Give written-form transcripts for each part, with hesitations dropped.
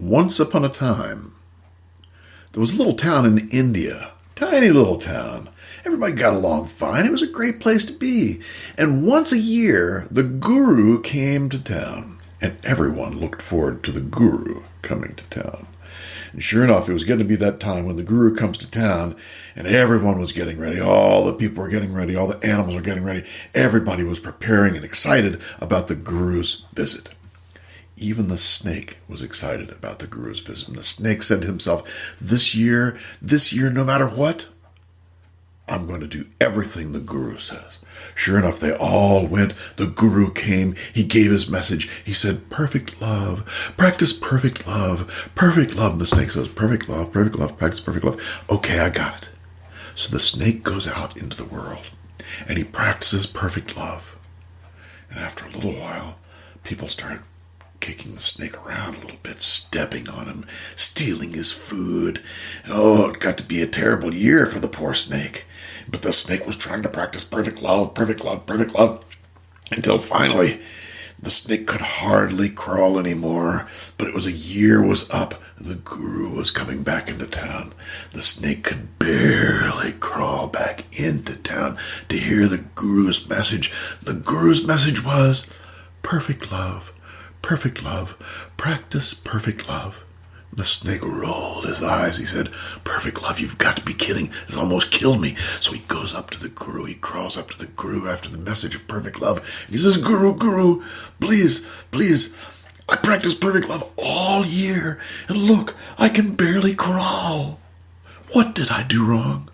Once upon a time, there was a little town in India. Tiny little town. Everybody got along fine. It was a great place to be. And once a year, the guru came to town. And everyone looked forward to the guru coming to town. And sure enough, it was going to be that time when the guru comes to town, and everyone was getting ready. All the people were getting ready. All the animals were getting ready. Everybody was preparing and excited about the guru's visit. Even the snake was excited about the guru's visit. And the snake said to himself, this year, no matter what, I'm going to do everything the guru says. Sure enough, they all went. The guru came. He gave his message. He said, perfect love. Practice perfect love. Perfect love. And the snake says, perfect love, practice perfect love. Okay, I got it. So the snake goes out into the world, and he practices perfect love. And after a little while, people started kicking the snake around a little bit, stepping on him, stealing his food. Oh, it got to be a terrible year for the poor snake. But the snake was trying to practice perfect love, until finally the snake could hardly crawl anymore. But it was a year was up, and the guru was coming back into town. The snake could barely crawl back into town to hear the guru's message. The guru's message was, perfect love, practice perfect love. The snake rolled his eyes. He said, perfect love, you've got to be kidding. This almost killed me. So he goes up to the guru. He crawls up to the guru after the message of perfect love. He says, Guru, please, I practiced perfect love all year. And look, I can barely crawl. What did I do wrong?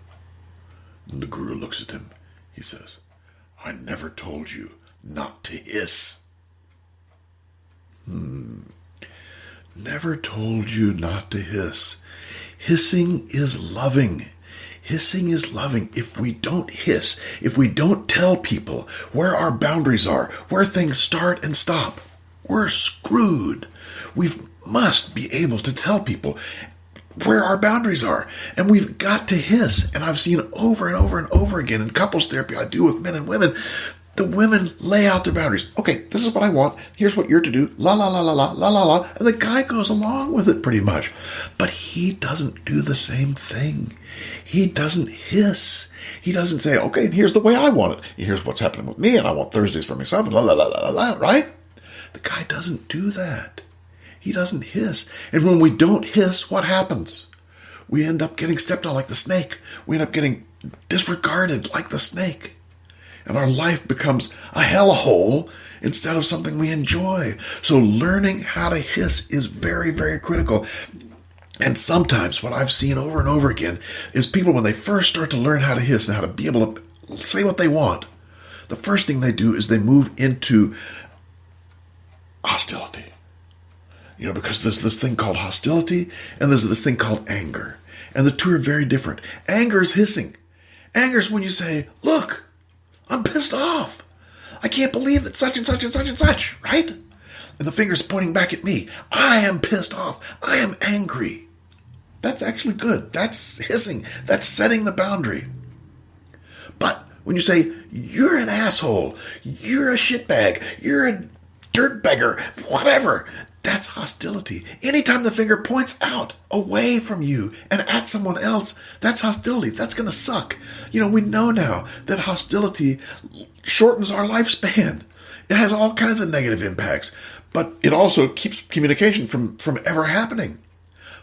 And the guru looks at him. He says, I never told you not to hiss. Never told you not to hiss. Hissing is loving. Hissing is loving. If we don't hiss, if we don't tell people where our boundaries are, where things start and stop, we're screwed. We must be able to tell people where our boundaries are. And we've got to hiss. And I've seen over and over and over again in couples therapy I do with men and women, the women lay out their boundaries. Okay, this is what I want. Here's what you're to do. La, la, la, la, la, la, la, la. And the guy goes along with it pretty much. But he doesn't do the same thing. He doesn't hiss. He doesn't say, okay, and here's the way I want it. And here's what's happening with me, and I want Thursdays for myself, and la, la, la, la, la, right? The guy doesn't do that. He doesn't hiss. And when we don't hiss, what happens? We end up getting stepped on like the snake. We end up getting disregarded like the snake. And our life becomes a hellhole instead of something we enjoy. So learning how to hiss is very, very critical. And sometimes what I've seen over and over again is people, when they first start to learn how to hiss and how to be able to say what they want, the first thing they do is they move into hostility. Because there's this thing called hostility and there's this thing called anger. And the two are very different. Anger is hissing. Anger is when you say, look, I'm pissed off. I can't believe that such and such and such and such, right? And the finger's pointing back at me. I am pissed off. I am angry. That's actually good. That's hissing. That's setting the boundary. But when you say, you're an asshole, you're a shitbag, you're a dirtbagger, whatever, that's hostility. Anytime the finger points out away from you and at someone else, that's hostility. That's going to suck. We know now that hostility shortens our lifespan. It has all kinds of negative impacts, but it also keeps communication from ever happening.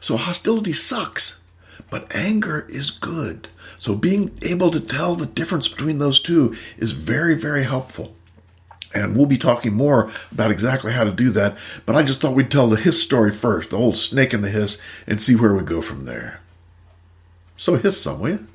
So hostility sucks, but anger is good. So being able to tell the difference between those two is very, very helpful. And we'll be talking more about exactly how to do that. But I just thought we'd tell the hiss story first, the old snake and the hiss, and see where we go from there. So hiss some, will you?